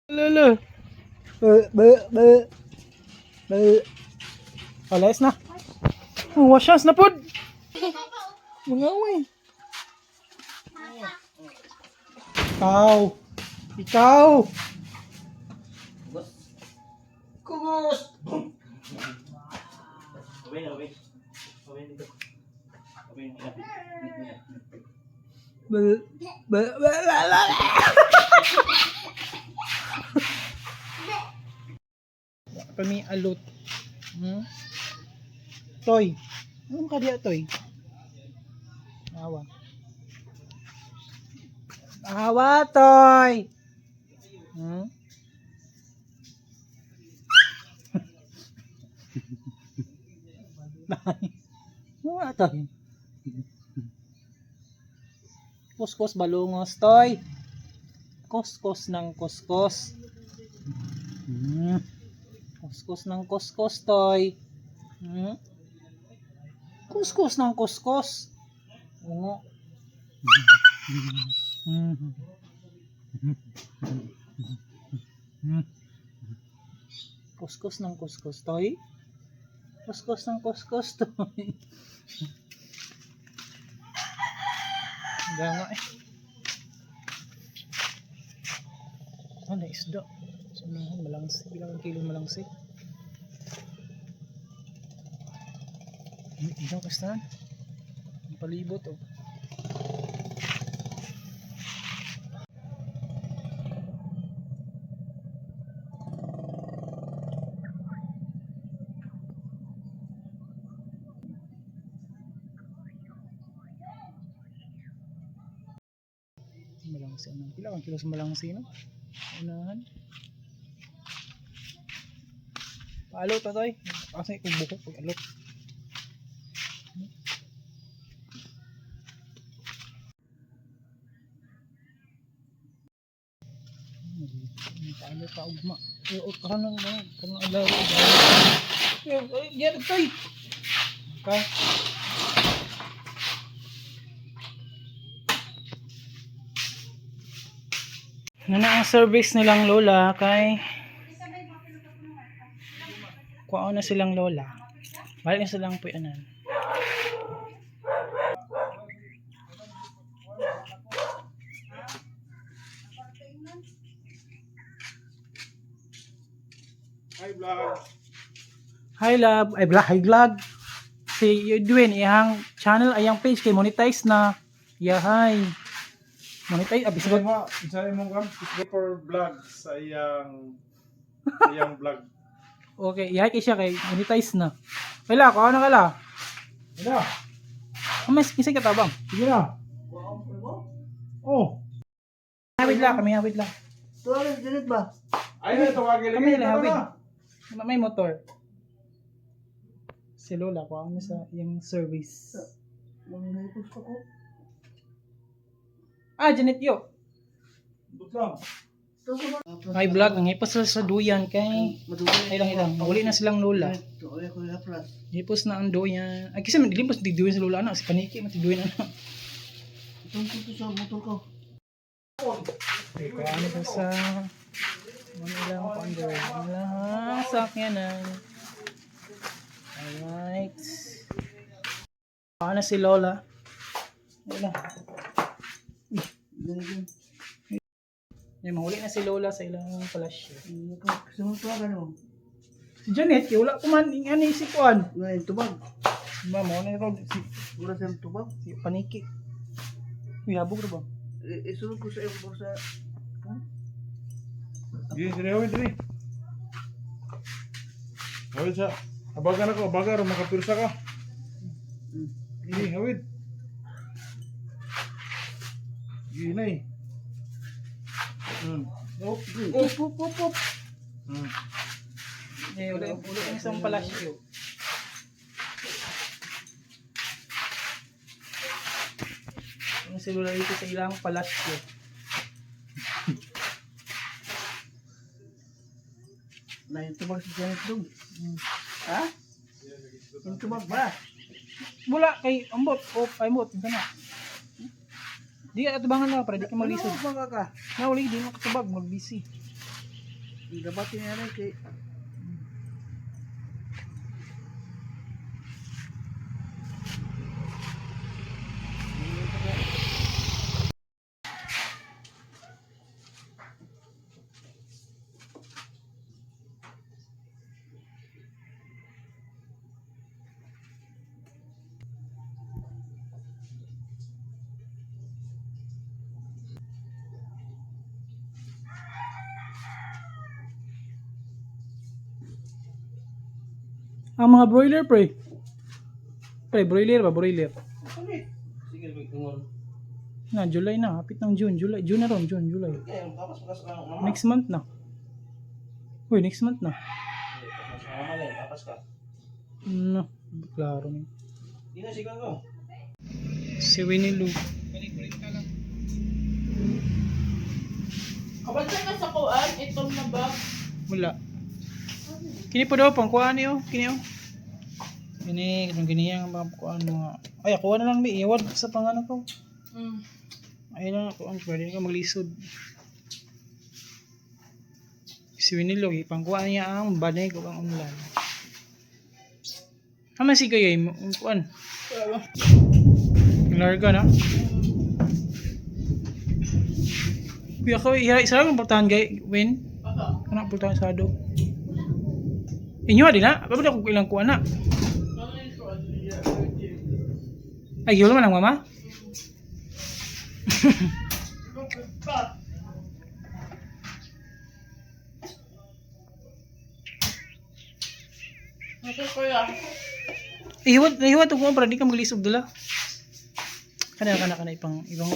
Lala. Alayas na. Oh, wasyas na pod. Mga uwi. Ikaw. Ikaw. Kugos! Away na, away. Away dito. Away na, Kami alot. Hmm? Toy. Ano ka diya, Toy? Awa. Awa, Toy! Hmm? Wala, Toy. Kuskus balungos, Toy. Kuskus ng kuskus. Hmm. Kuskus ng kuskus, Toy. Hmm? Kuskus ng kuskus. Oo. Kuskus ng kuskus, Toy. Kuskus ng kuskus, Toy. Ganga eh. Ano, isda. Sunahan, malangsi. Bilang kilo malangsi. Isang kastahan. Ang palibot oh. Malangsi. Anong pila? Ang kilo sa malangsi no? Unahan. Paalot na Toy. Kasi kung buko pag alot. Paano pa ugma? Kanang alaw. Yan Toy. Ka. Na ang service nilang lola kay kuha na silang lola. Balik na silang puyanan. Hi, vlog. Hi love, ay vlog, hi vlog. Si Edwin, iyang channel, ayang page kay monetize na. Yahay. Monetize, abis Isa mo, isa mo kam for vlog sa iyang vlog. okay, yahay kay siya kay monetize na. Kala, kuha na kala. Ina, Mas kisay ka tabang. sige na. Oh, Hawid lang, kami hawid lang. Tuwalis, dinit ba? ay na tawagin Kami lagi lang hawid. na. May motor. Si Lola, kuha na sa yung service. Manghipos ako. Ah, Janet yo. Butlang. Ay vlog, ang ipos sa duyan kay Madugay. ilang. Uli na silang lola. Tuloy ko yung haplas. Ipos na ang duyan. Ay kasi dilim pas digduyan sa lola na si paniki matiduyan na. Itong tuto sa motor ko. Okay, kuha na sa ano lang ko under. Wala ha, sakyanan. Alright. Kuha na si Lola. Wala. Ganyan. Yung mahuli na si Lola sa ilang palasyo. Kasi mo tuwa ka no? Si Janet, kaya wala kuman yung ano si Kuan. Ngayon, tubag. Mama, ano yung Wala siyang tubag. si Paniki. Uy, habog na ba? Isunod ko sa iyo sa... Sige, sige, hawid rin. Hawid sa. Abagan ako, abagan, makapirsa ka. Sige, hawid. Sige na eh. Op. Hmm. Eh, ulo ang isang palasyo. Ang cellular dito sa ilang palasyo. Lain tubag sa Janet dong. Ha? Yung tubag ba? Wala kay ambot. Ambot. Ito na. Di ka atubangan na para di ka maglisod. Ano ba ka? Nauli, di mo katubag. Mag-busy. Dapat niya rin kay... Ang mga broiler, pre. Pre, broiler ba? Broiler. Sige, mag-tungon. Na, July na. Hapit ng June. June na ron. July. Kaya yung tapas makas ka ng Next month na. Uy, next month na. tapas ka. No, klaro na. Di na sigang ko. Si Winnie Lou. Kabantay ka sa kuan, itong na bag. Wala. Kini po daw, pangkuhaan niyo. Kini o. Kini, kung ganyan ang mga kuhaan mga... Ay, kuha na lang may iwad sa pangano ko. Ayun lang, kuhaan. Pwede ka maglisod. Si Winnie Lou, pangkuhaan niya ang banig o ang unlan. Haman si kayo yung kuhaan. Yung larga na. Kuya ko, isa lang ang pultahan gay, Win. Anak pultahan sa ado. Inyo din na? Kapag ako ilang kuha na. Ay, yun naman ang mama? Ito kuya. Ihiwat ko para di ka maglisog dala. Kana ipang ibang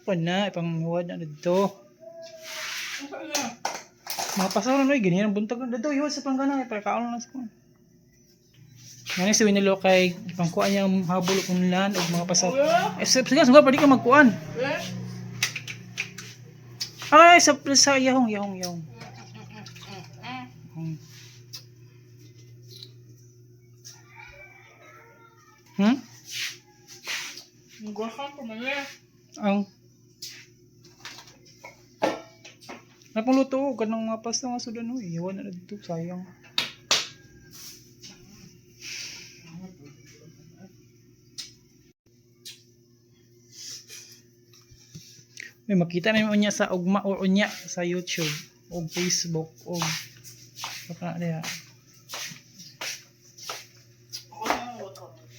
ipang huwad na dito. Mga pasaron no, ganyan ang buntag na dito. Ihiwat sa panggana para kaon lang sa kuan. Ngani si Winnie Lou kay ipangkuan niya ang habol unlan og mga pasar. Sige, suga pa di ka magkuan. Ay, sa yahong. Gwahan ko man eh. Ang napang luto ko kanang mga pasta nga sudan ho. Iwan na dito, sayang. May makita na yung unya sa ugma o unya sa YouTube o Facebook o baka na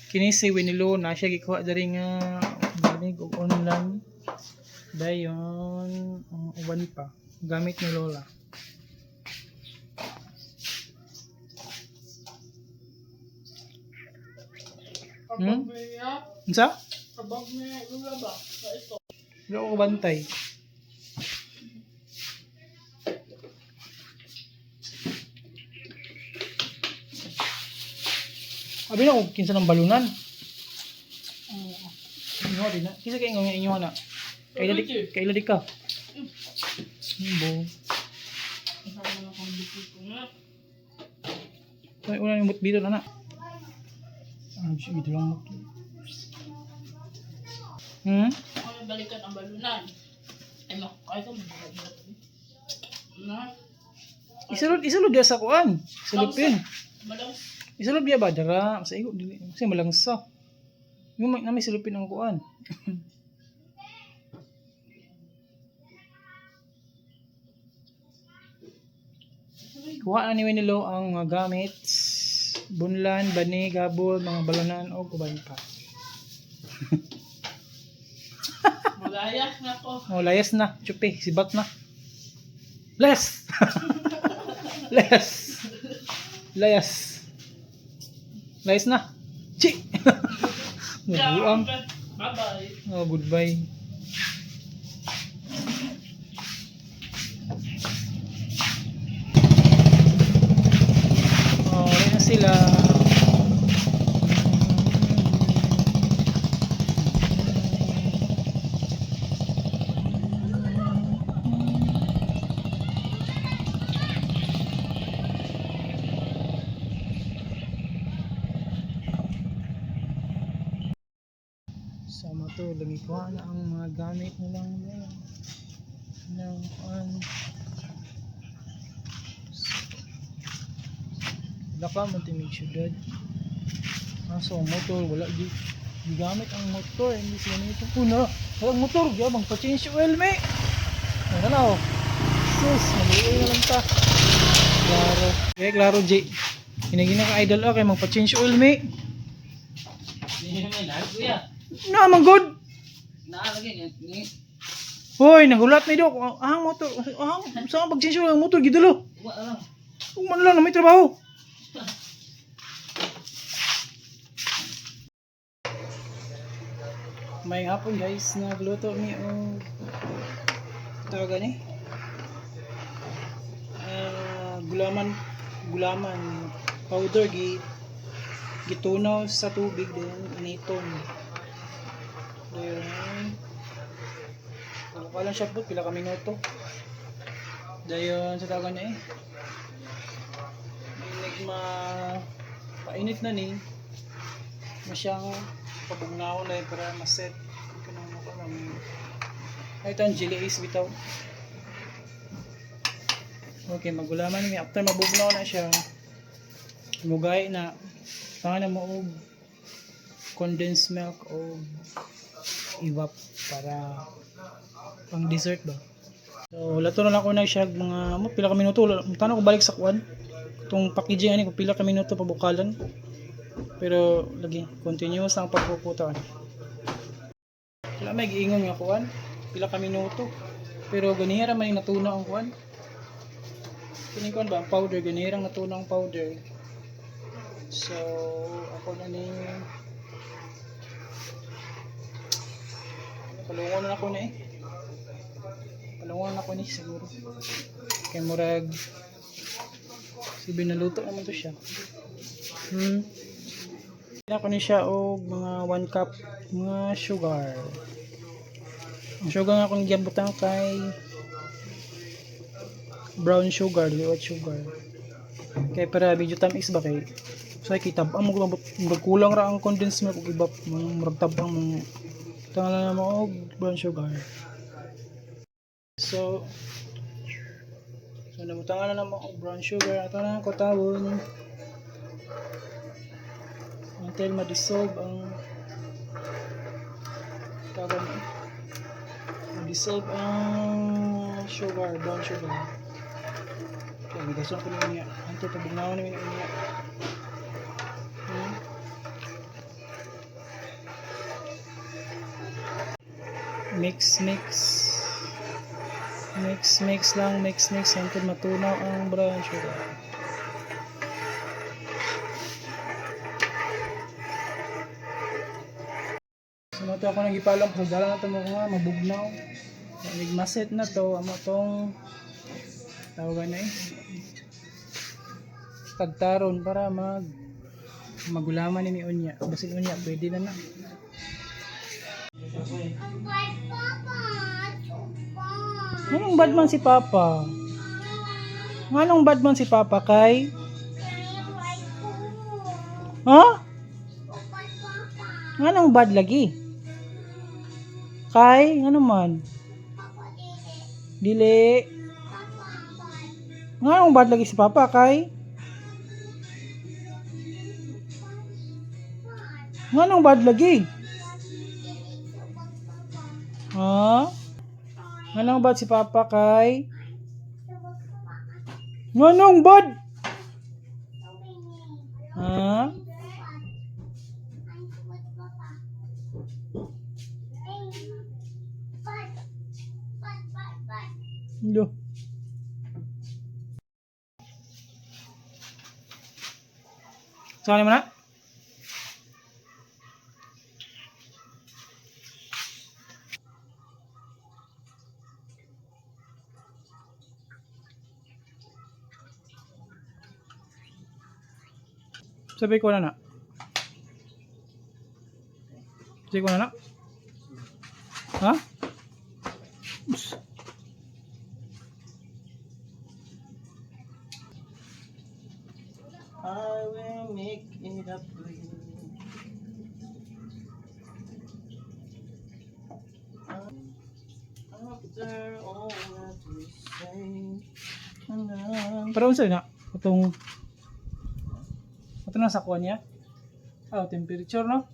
kini si Winnie Lou na siya gikuha dari nga banig og online dayon ang uban pa gamit ni Lola. Kabag niya. Unsa? Kabag niya. Lula ba? Sa ito. Wala ko bantay. Abi na ko kinsa ng balunan. Inyo din na. Kinsa kay inyo na. Kay ladi ka. Bo. Isama na akong bukit ko nga. Ay una ni mutbito na na. Sige lang mo. Ako balikan ang balunan. Ay mo, kahit ang balunan. Na? Isulod dia sa kuan. Isulod pin. Madang Isulod dia ba dara sa igo dili kasi malangsa. Yung na may sulupin ang kuan. Kuha ni Winnie Lou ang mga gamit, bunlan, bani, gabol, mga balanan o uban pa. malayak na ko. Oh, layas na, chupi, sibat na. Les. Les. Layas. Layas na. Chi. Nabuang. Bye-bye. Oh, goodbye. sila. Sama to, lumikuha na ang mga gamit nilang ng laka mo timig syudad. So motor wala di gamit ang motor, hindi sila nito una. Walang motor, gyabang pa-change oil me. Ano na oh. Sus, maluoy na lang ta. Klaro. Okay, klaro J. Hinagina ka idol okay, magpa-change oil me. Hindi naman lahat kuya. Na man good. Naalagay ni. Hoy, nagulat na dok. Ang motor, saan pag-change oil ang motor gidulo? Wa lang. Kung man lang na may trabaho. May hapon guys, nagluto mi o tawag ni gulaman powder gitunaw sa tubig din initon. Dayon wala lang siya po pila ka minuto. Dayon sa tawag niya painit na ni masyang pabugnaw na para maset kanang ay ito ang chili is bitaw. Okay, magulaman ni after mabugnaw na siya mugay na tangan na mo og condensed milk o iwap para pang dessert ba. So lato na ako na siya mga pila ka minuto tanong ko balik sa kuan itong packaging ani ko pila ka minuto pabukalan. Pero lagi continuous ang pagpuputa. Wala may giingon nga kuan, pila ka minuto. Pero ganira man natuna ang kuan. Kini kuan ba ang powder ganirang natuna ang powder. So ako na ni palungon na ako na palungon na ako ni siguro. Kay murag si binaluto naman to siya. Ako ni siya og mga 1 cup mga sugar. Ang sugar nga akong gibutan kay brown sugar, liwat sugar. Kay para medyo tamis ba kay so kita ang magkulang ra ang condensed milk ug iba murag tabang tangan na mo og brown sugar. So namutangan na mo og brown sugar ato na ko tawon until ma-dissolve ang tawag ma-dissolve ang sugar, brown sugar. Okay, bigason ko niya until pabugnawan namin niya. Mix lang until matunaw ang brown sugar. Sumato ako nagipalong sa dala na ito mga mabugnaw. Nigmaset na to amo tong tawagan na tagtaron para magulaman ni unya. Basin unya pwede na na. Anong badman si Papa? Anong badman si Papa kay? Ha? Anong bad lagi? Kay, ano man? Dili. Anong bad lagi si Papa kay? Anong bad lagi? Ha? Anong bad si Papa kay? Anong bad? Ha? Loh. Saan mo na? Sabi ko na. Sabi ko na. Ha? Ups. I will make it up to you. After all that we say. Pero unsa na? Itong ito na sa kuha niya? Ah, temperature no?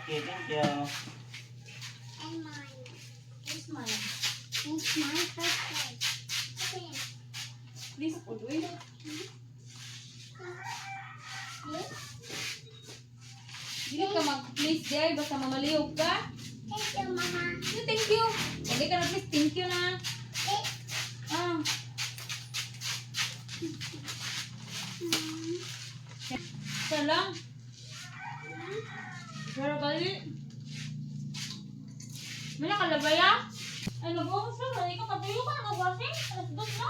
Okay, thank you. And mine. Yes, man. It's my birthday. Okay. Please, wait. Yes. Dili ka mag-please day, basta mamaliyog ka. Thank you, Mama. Thank you. Huwag ka na please, thank you na. Ah. Isa lang. Pero kali. May nakalabaya? Ano ba? Saan? Ikaw patuyo ka na mag-washing? Alas dos na?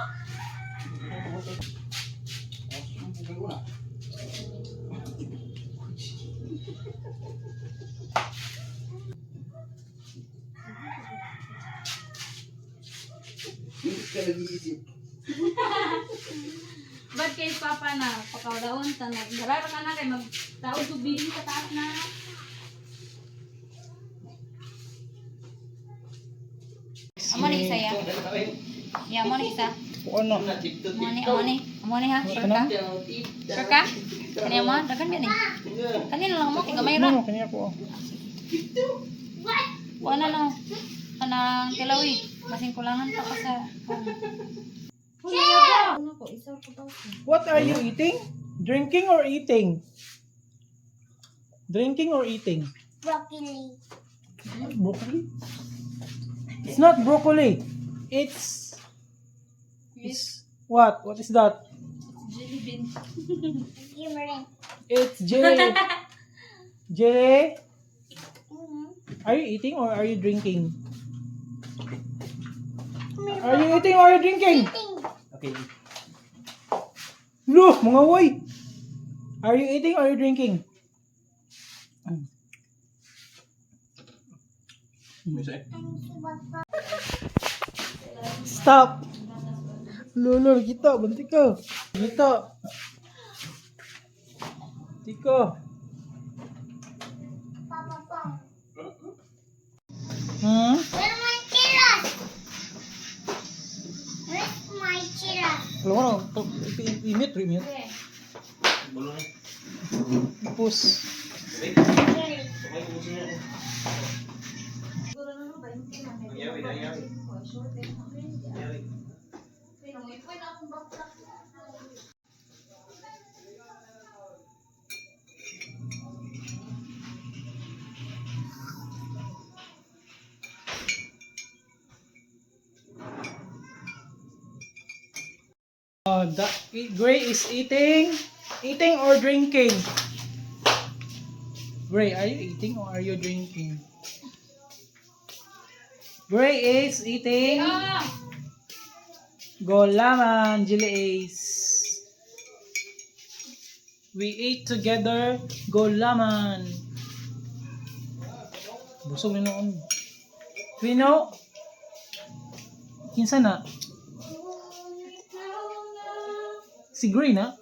Hindi ka nag-iisip. Ba't kay Papa na pakawdaon ta nagdarara ka na kay magtaod tubig sa taas na. Amo ni isa ya. Ya amo ni isa. Kung ano? Amo ni ha. Sure ka? Sure ka? Kani mo dagan mi ni. Kani lang mo kay gamay ra. Ano kanya ko? Wala no. Kanang tilawi. Masing kulangan pa ka sa. What are you eating? Drinking or eating? Drinking or eating? Broccoli. Broccoli? It's not broccoli. It's what? What is that? Jelly bean. Gimmering. It's jelly. Jelly? Mm-hmm. Are you eating or are you drinking? Are you eating or are you drinking? Okay. Lo, mga way. Are you eating or are you drinking? Stop. Lolo, kita, bantik ka. Kita. Tika. Papa, Papa. Hmm? Where's my chirras? Where's my chirras? Alam mo na, i-mute, re-mute. Tapos, Gray is eating or drinking? Gray, are you eating or are you drinking? Gray is eating Golaman, Jilly Ace. We ate together Golaman. Busog na noon. Pino? Kinsa na? Si Gray na?